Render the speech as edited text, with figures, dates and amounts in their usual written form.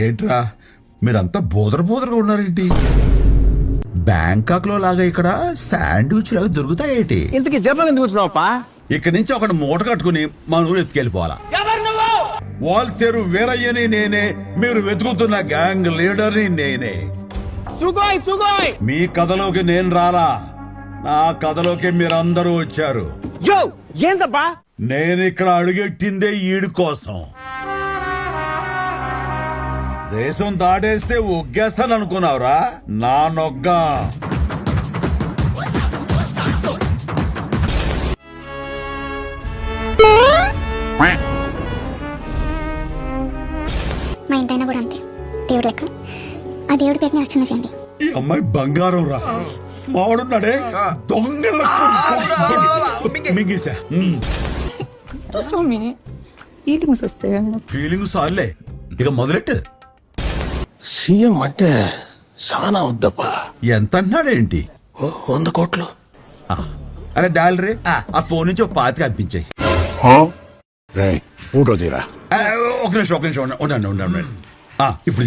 ఏంట్రా మీరంతా బోదరగా ఉన్నారేంటి? బ్యాంకాక్ లో లాగా ఇక్కడ శాండ్విచ్ లాగా దొరుకుతాయేటి? ఇంతకీ జపాన్ ఎందుకు వచ్చినావప్పా? ఇక్కడి నుంచి ఒకటి మూట కట్టుకుని మన ఊరు ఎత్తుకెళ్ళిపోవాలా. వాల్తేరు వీరయ్యని నేనే, మీరు వెతుకుతున్న గ్యాంగ్ లీడర్ని నేనే. మీ కథలోకి నేను రాలా, నా కథలోకి మీరందరూ వచ్చారు. ఏందబ్బా? నేను ఇక్కడ అడుగెట్టిందే ఈడు కోసం. దేశం దాటేస్తే ఒగ్గేస్తాను అనుకున్నావురా? నా నొగ్గా మా ఇంటైనా కూడా అంతే, దేవుడు లెక్క. ఆ దేవుడి పేరుని అర్చన చేయండి. ఈ అమ్మాయి బంగారం రా. మావాడున్నాడే దొంగ మింగేశా. ఫీలింగ్స్ వస్తాయి. ఫీలింగ్స్ సార్లే, ఇక మొదలెట్టు. సీఎం అంటే చాలా వద్దప్పా. ఎంత అంటున్నాడేంటి? 100 కోట్లు. అరే డాలరే, ఆ ఫోన్ నుంచి ఒక పాతి కనిపించాయి. ఫోటో తీరా. ఒక నిమిషం ఉండండి. ఇప్పుడు